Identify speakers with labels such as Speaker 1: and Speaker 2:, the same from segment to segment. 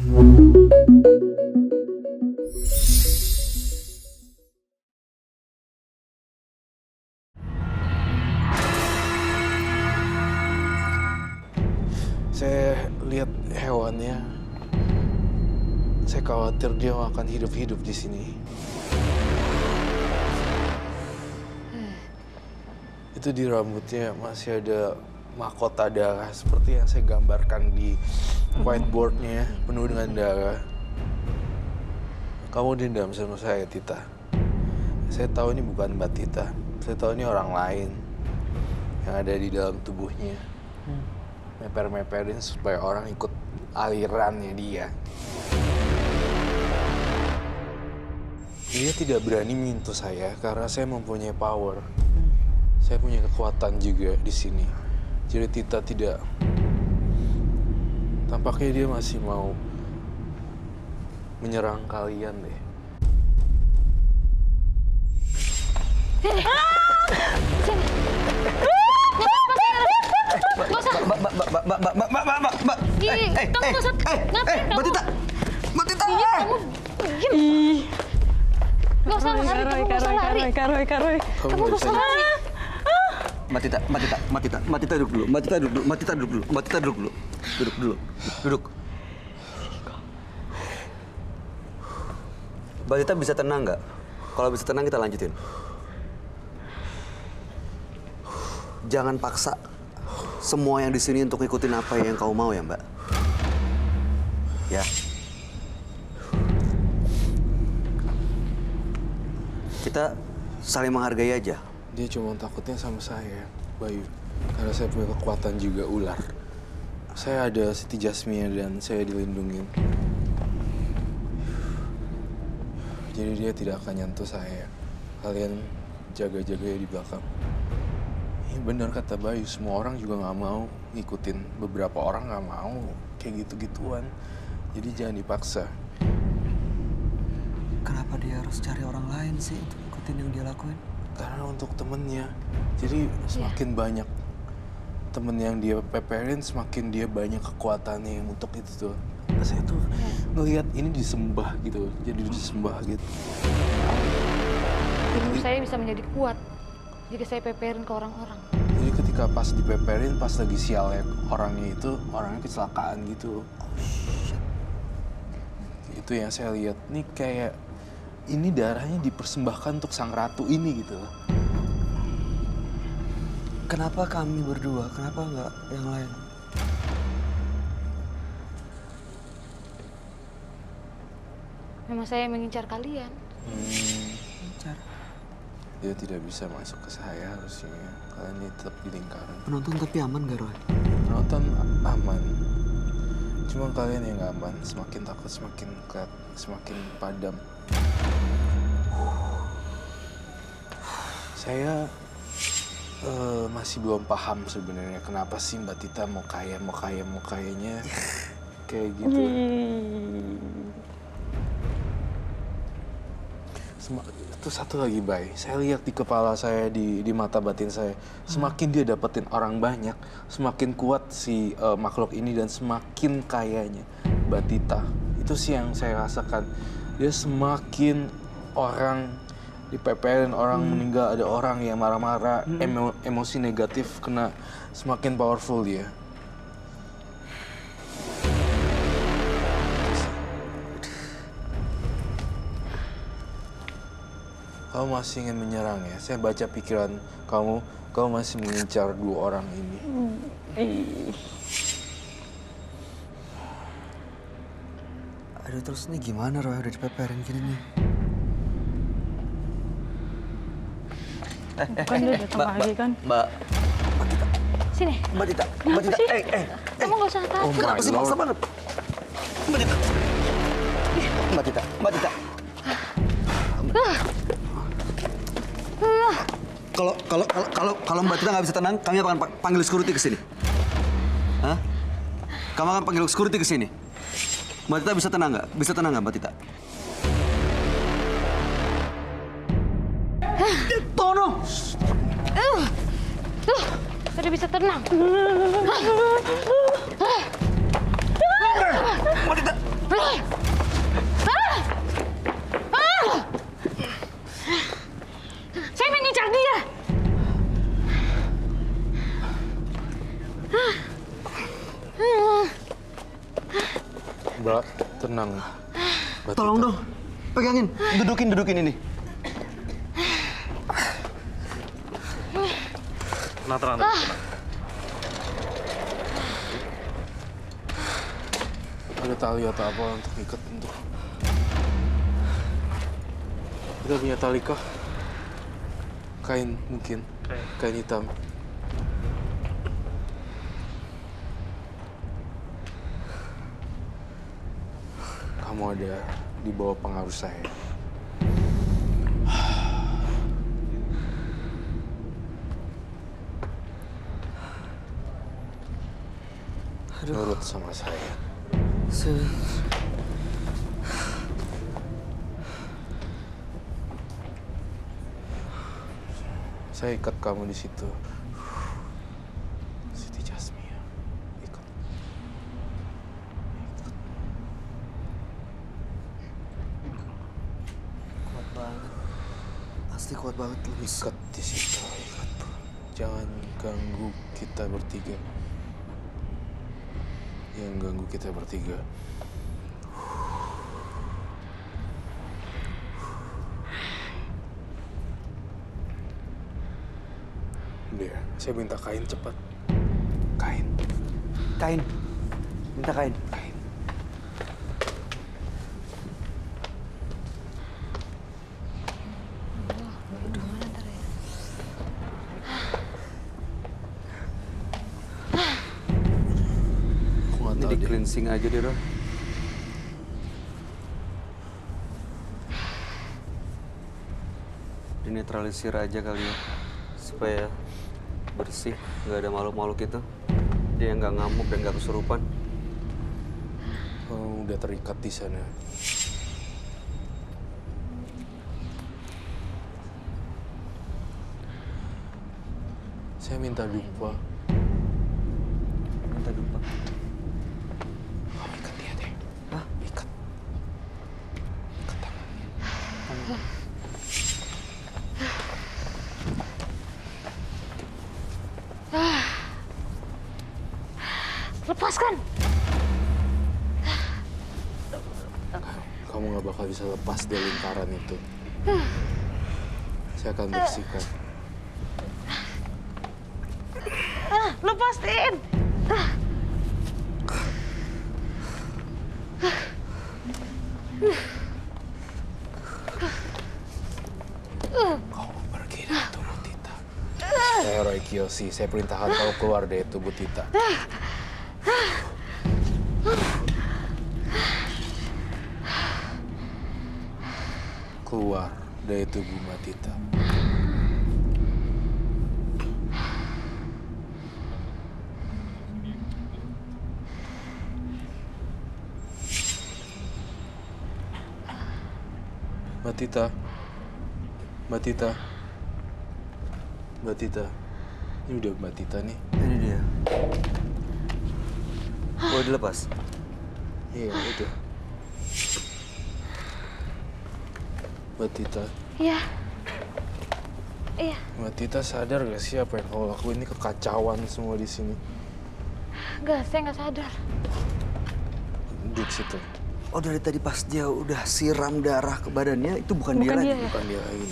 Speaker 1: Saya lihat hewannya. Saya khawatir dia akan hidup-hidup di sini. Itu di rambutnya masih ada mahkota darah seperti yang saya gambarkan di whiteboardnya, penuh dengan darah. Kamu dendam sama saya, Tita. Saya tahu ini bukan Mbak Tita. Saya tahu ini orang lain yang ada di dalam tubuhnya. Meper-meperin supaya orang ikut alirannya dia. Dia tidak berani menyentuh saya karena saya mempunyai power. Saya punya kekuatan juga di sini. Jadi Tita tidak. Tampaknya dia masih mau menyerang kalian deh.
Speaker 2: Mbak Tita! Mbak Tita!
Speaker 3: Gak usah lari, kamu gak usah lari. Kamu gak usah lari.
Speaker 2: Mbak Tita duduk dulu. Mbak Tita duduk dulu. Duduk. Mbak Tita bisa tenang nggak? Kalau bisa tenang kita lanjutin. Jangan paksa semua yang di sini untuk ikutin apa yang kau mau ya, Mbak. Ya. Kita saling menghargai aja.
Speaker 1: Dia cuma takutnya sama saya, Bayu. Karena saya punya kekuatan juga ular. Saya ada Siti Jasmine dan saya dilindungin. Jadi dia tidak akan nyentuh saya. Kalian jaga-jaga ya di belakang. Ya benar kata Bayu, semua orang juga nggak mau ngikutin. Beberapa orang nggak mau kayak gitu-gituan. Jadi jangan dipaksa.
Speaker 2: Kenapa dia harus cari orang lain sih untuk ikutin yang dia lakuin?
Speaker 1: Karena untuk temennya. Jadi semakin banyak temen yang dia peperin, semakin dia banyak kekuatannya untuk itu tuh. Saya tuh ngelihat ini disembah gitu, jadi disembah gitu.
Speaker 3: Tubuh saya bisa menjadi kuat jika saya peperin ke orang-orang.
Speaker 1: Jadi ketika pas dipeperin, pas lagi sialnya orangnya kecelakaan gitu. Itu yang saya lihat. Nih kayak ini darahnya dipersembahkan untuk sang ratu ini gitu.
Speaker 2: Kenapa kami berdua? Kenapa nggak yang lain?
Speaker 3: Memang saya mengincar kalian.
Speaker 2: Mengincar?
Speaker 1: Dia tidak bisa masuk ke saya harusnya. Kalian ini tetap di lingkaran.
Speaker 2: Penonton tapi aman gak, Roy?
Speaker 1: Penonton aman. Cuma kalian yang nggak aman. Semakin takut, semakin padam. Saya masih belum paham sebenarnya kenapa sih Mbak Tita mau kayanya kayak gitu. Itu satu lagi, Bay. Saya lihat di kepala saya, di mata batin saya. Semakin dia dapetin orang banyak, semakin kuat si makhluk ini dan semakin kayanya Mbak Tita. Itu sih yang saya rasakan. Dia semakin orang dipeperin, orang meninggal, ada orang yang marah-marah, emosi negatif kena, semakin powerful dia. Kamu masih ingin menyerang ya? Saya baca pikiran kamu masih mengincar dua orang ini.
Speaker 2: Aduh, terus ini gimana, Roy? Udah dipeperin gini nih.
Speaker 3: Bukan dia datang lagi kan?
Speaker 2: Mbak Tita.
Speaker 3: Sini.
Speaker 2: Mbak Tita.
Speaker 3: Kamu gak usah takut.
Speaker 2: Kenapa sih maksa banget? Mbak Tita. Kalau Mbak Tita nggak bisa tenang, kami akan panggil security ke sini. Hah? Kamu akan panggil security ke sini. Mbak Tita bisa tenang nggak? Bisa tenang nggak, Mbak Tita? Tono!
Speaker 3: Sudah bisa tenang.
Speaker 2: Mbak Tita!
Speaker 1: Mbak, tenang. Mbak
Speaker 2: Tolong
Speaker 1: Tita.
Speaker 2: dong, pegangin, dudukin ini.
Speaker 4: Tenang.
Speaker 1: Ada tali atau apa untuk ikat untuk... Kita punya tali kah? Kain mungkin. Kain hitam. Kamu ada di bawah pengaruh saya. Nurut sama saya. Saya ikat kamu di situ. Siti Jasmia. Ikat.
Speaker 2: Kuat banget. Pasti kuat banget, Luis.
Speaker 1: Ikat di situ. Ikat. Jangan ganggu kita bertiga. Yang ganggu kita bertiga. Udah, saya minta kain cepat. Kain.
Speaker 2: Kain. Minta kain.
Speaker 1: Kain. Aku nggak
Speaker 2: Ini
Speaker 1: tahu
Speaker 2: di
Speaker 1: deh.
Speaker 2: cleansing aja deh, Ro. Dinetralisir aja kali ya. Supaya bersih, nggak ada makhluk-makhluk itu. Dia nggak ngamuk dan nggak kesurupan.
Speaker 1: Oh, udah terikat di sana. Saya minta dupa.
Speaker 2: Minta dupa.
Speaker 1: Kamu ikat dia deh.
Speaker 2: Hah?
Speaker 1: Ikat. Ikat tangannya.
Speaker 3: Lepaskan.
Speaker 1: Kamu nggak bakal bisa lepas dari lingkaran itu. Saya akan bersihkan.
Speaker 3: Lepasin.
Speaker 1: Kau pergi dari tubuh Tita. Saya Roy Kiyoshi. Saya perintahkan kau keluar dari tubuh Tita. Keluar dari tubuh Mbak Tita. Mbak Tita. Mbak Tita. Mbak Tita. Ini udah Mbak Tita nih.
Speaker 2: Ini dia. Mau dilepas?
Speaker 1: Iya, udah. Mbak Tita.
Speaker 3: Iya. Iya.
Speaker 1: Mbak Tita sadar gak sih apa yang kau lakuin ini kekacauan semua di sini?
Speaker 3: Enggak, saya nggak sadar.
Speaker 1: Duduk situ.
Speaker 2: Oh, dari tadi pas dia udah siram darah ke badannya, itu bukan dia
Speaker 3: Bukan
Speaker 2: lagi.
Speaker 3: dia ya?
Speaker 1: Bukan dia lagi.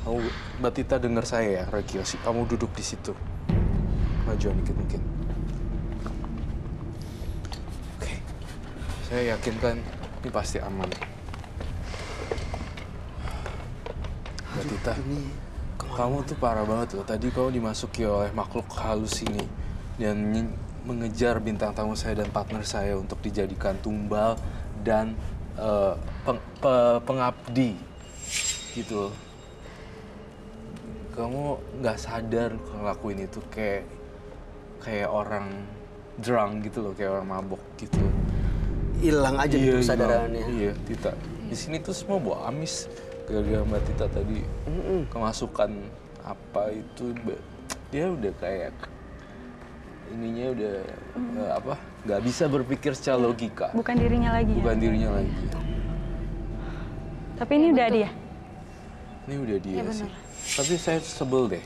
Speaker 1: Kamu, Mbak Tita dengar saya ya, Roy Kiyoshi. Kamu duduk di situ. Majuan dikit mungkin. Oke. Saya yakin kan ini pasti aman. Mbak Tita, kamu tuh parah banget loh. Tadi kamu dimasuki oleh makhluk halus ini dan mengejar bintang tamu saya dan partner saya untuk dijadikan tumbal dan pengabdi gitu. Kamu nggak sadar ngelakuin itu kayak orang drunk gitu loh, kayak orang mabok gitu.
Speaker 2: Hilang aja gitu kesadarannya.
Speaker 1: Iya, Tita. Di sini tuh semua bau amis. Gara-gara Mbak Tita tadi kemasukan apa itu, dia udah kayak ininya udah nggak bisa berpikir secara logika.
Speaker 3: Bukan dirinya lagi.
Speaker 1: Bukan
Speaker 3: Ya?
Speaker 1: dirinya lagi.
Speaker 3: Tapi ini udah dia.
Speaker 1: Ini udah dia
Speaker 3: Iya,
Speaker 1: sih.
Speaker 3: benar.
Speaker 1: Tapi saya sebel deh.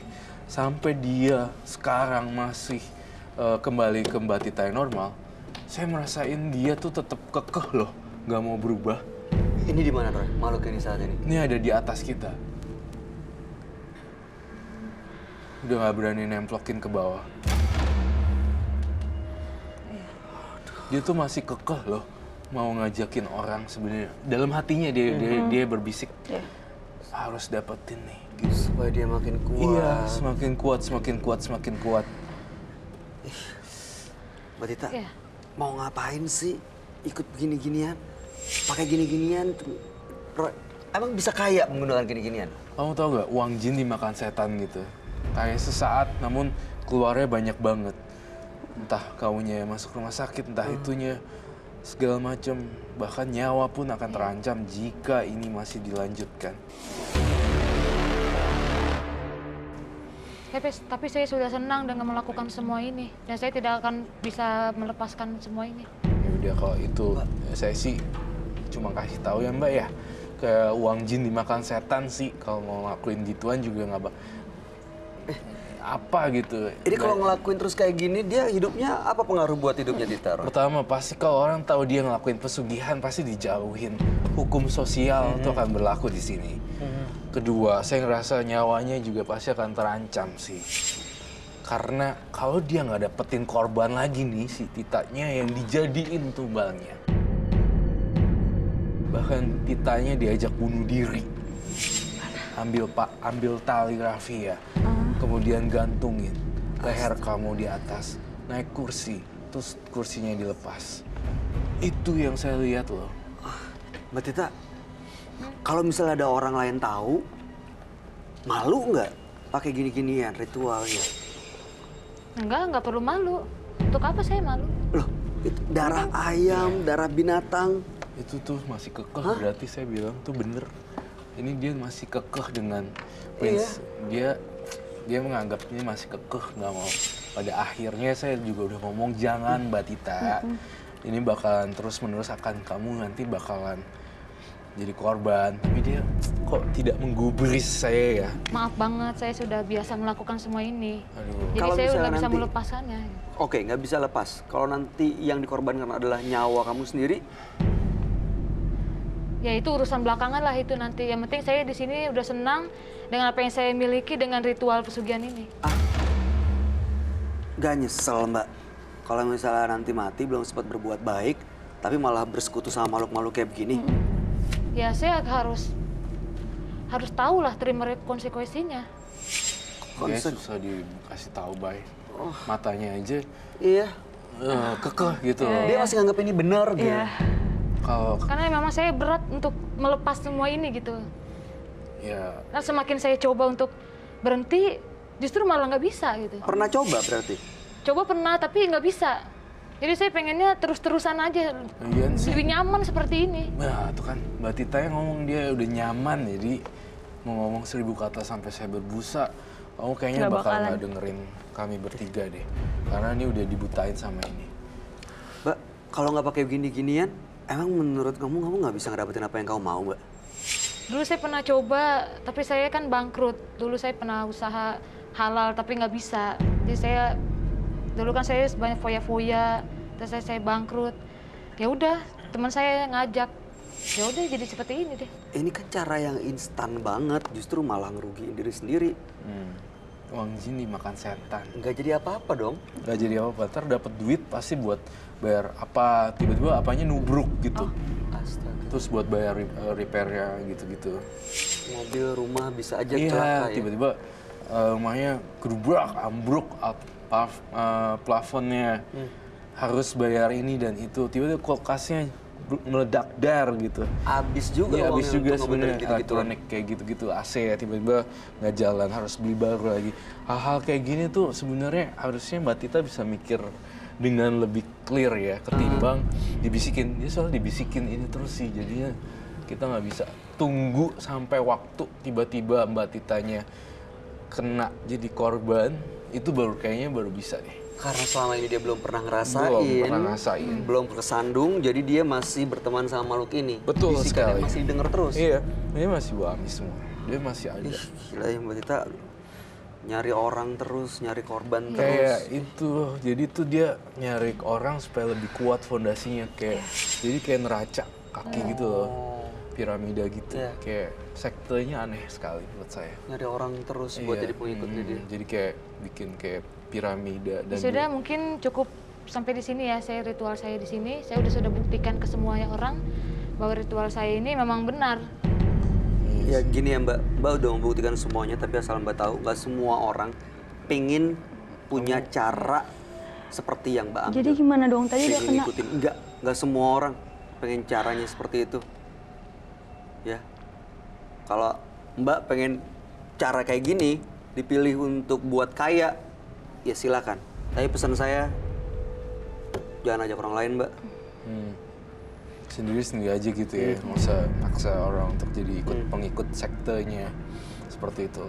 Speaker 1: Sampai dia sekarang masih kembali ke Mbak Tita yang normal. saya merasain dia tuh tetap kekeh loh, nggak mau berubah.
Speaker 2: Ini di mana, Roy? Makhluk ini saat ini?
Speaker 1: Ini ada di atas kita. Udah nggak berani nemplokin ke bawah. Dia tuh masih kekeh loh, mau ngajakin orang sebenarnya. Dalam hatinya dia berbisik, harus dapetin nih. Gitu.
Speaker 2: Supaya dia makin kuat.
Speaker 1: Iya, semakin kuat, semakin kuat, semakin kuat.
Speaker 2: Mbak Tita,
Speaker 3: Iya.
Speaker 2: mau ngapain sih ikut begini-ginian? Pakai gini-ginian? Roy, emang bisa kaya menggunakan gini-ginian?
Speaker 1: Kamu tau gak, uang jin dimakan setan gitu. Kayak sesaat, namun keluarnya banyak banget. Entah kaunya masuk rumah sakit, entah itunya segala macam. Bahkan nyawa pun akan terancam jika ini masih dilanjutkan.
Speaker 3: Tapi saya sudah senang dengan melakukan semua ini. Dan saya tidak akan bisa melepaskan semua ini.
Speaker 1: Ya udah kalau itu, saya sih cuma kasih tahu ya Mbak ya. Kayak uang jin dimakan setan sih. Kalau mau ngelakuin gituan juga nggak apa gitu.
Speaker 2: Jadi kalau ngelakuin terus kayak gini, dia hidupnya apa pengaruh buat hidupnya Tita, Roy?
Speaker 1: Pertama, pasti kalau orang tahu dia ngelakuin pesugihan, pasti dijauhin. Hukum sosial itu akan berlaku di sini. Kedua, saya ngerasa nyawanya juga pasti akan terancam sih. Karena kalau dia nggak dapetin korban lagi nih, si Titanya yang dijadiin tumbalnya. Bahkan Titanya diajak bunuh diri. Ambil tali rafia, kemudian gantungin leher kamu di atas, naik kursi, terus kursinya dilepas. Itu yang saya lihat loh.
Speaker 2: Mbak Tita, kalau misalnya ada orang lain tahu, malu nggak pakai gini-ginian ritualnya?
Speaker 3: Nggak perlu malu. Untuk apa saya malu?
Speaker 2: Loh, itu darah ayam, darah binatang.
Speaker 1: Itu tuh masih kekeh, berarti saya bilang tuh bener. Ini dia masih kekeh dengan Prince. Dia menganggap ini masih kekeh, nggak mau. Pada akhirnya saya juga udah ngomong, jangan Mbak Tita. Ini bakalan terus-menerus akan kamu nanti bakalan jadi korban. Tapi dia kok tidak menggubris saya ya.
Speaker 3: Maaf banget, saya sudah biasa melakukan semua ini.
Speaker 1: Aduh.
Speaker 3: Jadi
Speaker 2: Kalau
Speaker 3: saya
Speaker 2: misalnya
Speaker 3: nggak bisa
Speaker 2: nanti-
Speaker 3: melepaskannya.
Speaker 2: Oke, nggak bisa lepas. Kalau nanti yang dikorbankan adalah nyawa kamu sendiri,
Speaker 3: Ya itu urusan belakangan lah itu nanti. Yang penting saya di sini udah senang dengan apa yang saya miliki dengan ritual pesugihan ini.
Speaker 2: nggak nyesel Mbak. Kalau misalnya nanti mati belum sempat berbuat baik, tapi malah bersekutu sama makhluk-makhluk kayak begini.
Speaker 3: Ya saya harus tahu lah terima konsekuensinya.
Speaker 1: Dia
Speaker 2: Konsen.
Speaker 1: susah dikasih tahu, Bay. Matanya aja
Speaker 2: Iya.
Speaker 1: kekeh gitu loh.
Speaker 2: Dia masih nganggap ini benar gitu.
Speaker 3: Iya.
Speaker 1: Kalau
Speaker 3: Karena memang saya berat untuk melepas semua ini gitu.
Speaker 1: ya
Speaker 3: Nah semakin saya coba untuk berhenti, justru malah nggak bisa gitu.
Speaker 2: Pernah coba berarti?
Speaker 3: Coba pernah tapi nggak bisa. Jadi saya pengennya terus-terusan aja.
Speaker 1: Ian sih.
Speaker 3: Lebih nyaman seperti ini.
Speaker 1: Nah, itu kan Mbak Tita yang ngomong dia udah nyaman, jadi mau ngomong 1000 kata sampai saya berbusa, kamu kayaknya
Speaker 3: Nggak
Speaker 1: bakal
Speaker 3: bakalan.
Speaker 1: nggak dengerin kami bertiga deh. Karena ini udah dibutain sama ini.
Speaker 2: Mbak, kalau nggak pakai gini-ginian, emang menurut kamu nggak bisa ngedapetin apa yang kamu mau, Mbak?
Speaker 3: Dulu saya pernah coba, tapi saya kan bangkrut. Dulu saya pernah usaha halal, tapi nggak bisa. Jadi dulu kan saya banyak foya-foya, terus saya bangkrut. Ya udah, teman saya ngajak. Ya udah jadi seperti ini deh.
Speaker 2: Ini kan cara yang instan banget, justru malah ngerugiin diri sendiri.
Speaker 1: Uang jin dimakan setan.
Speaker 2: Nggak jadi apa-apa dong.
Speaker 1: Nggak jadi apa-apa, ntar dapet duit pasti buat bayar apa, tiba-tiba apanya nubruk gitu.
Speaker 2: Astaga.
Speaker 1: Terus buat bayar repairnya gitu-gitu.
Speaker 2: Mobil, rumah bisa aja
Speaker 1: Iya,
Speaker 2: celaka ya.
Speaker 1: tiba-tiba rumahnya gerubrak, ambruk, plafonnya harus bayar ini dan itu. Tiba-tiba kulkasnya meledak dar gitu.
Speaker 2: Abis juga
Speaker 1: Iya, habis
Speaker 2: uangnya
Speaker 1: juga
Speaker 2: untuk ngebenerin
Speaker 1: sebenarnya
Speaker 2: gitu-gitu.
Speaker 1: elektronik kayak gitu-gitu, AC ya tiba-tiba nggak jalan, harus beli baru lagi. Hal-hal kayak gini tuh sebenarnya harusnya Mbak Tita bisa mikir dengan lebih clear ya, ketimbang dibisikin. Dia soal dibisikin ini terus sih, jadinya kita nggak bisa tunggu sampai waktu tiba-tiba Mbak Titanya kena jadi korban, itu kayaknya baru bisa deh.
Speaker 2: Karena selama ini dia belum pernah ngerasain,
Speaker 1: Belum pernah ngerasain.
Speaker 2: belum kesandung, jadi dia masih berteman sama makhluk ini.
Speaker 1: Betul
Speaker 2: Bisikannya
Speaker 1: sekali.
Speaker 2: masih denger terus.
Speaker 1: Iya, dia masih wami semua, dia masih ada.
Speaker 2: Ih, gila ya Mbak Tita. Nyari orang terus, nyari korban
Speaker 1: Kayak
Speaker 2: terus.
Speaker 1: itu, jadi tuh dia nyari orang supaya lebih kuat fondasinya, kayak jadi kayak neracak kaki gitu loh, piramida gitu.
Speaker 2: Iya.
Speaker 1: Kayak sektenya aneh sekali menurut saya.
Speaker 2: Nyari orang terus buat
Speaker 1: Iya.
Speaker 2: jadi pengikutnya dia.
Speaker 1: Jadi kayak bikin kayak piramida dan
Speaker 3: Sudah mungkin cukup sampai di sini ya, saya ritual saya di sini. Saya sudah buktikan ke semuanya orang bahwa ritual saya ini memang benar.
Speaker 2: Ya gini ya Mbak, Mbak udah membuktikan semuanya, tapi asal Mbak tahu nggak semua orang pengen punya cara seperti yang Mbak ambil.
Speaker 4: Jadi gimana dong? Tadi udah
Speaker 2: Pengen
Speaker 4: kena.
Speaker 2: ngikutin, nggak semua orang pengen caranya seperti itu. Ya, kalau Mbak pengen cara kayak gini dipilih untuk buat kaya, ya silakan. Tapi pesan saya jangan ajak orang lain Mbak.
Speaker 1: sendiri-sendiri aja gitu ya, nggak usah maksa orang untuk jadi ikut pengikut sektenya seperti itu.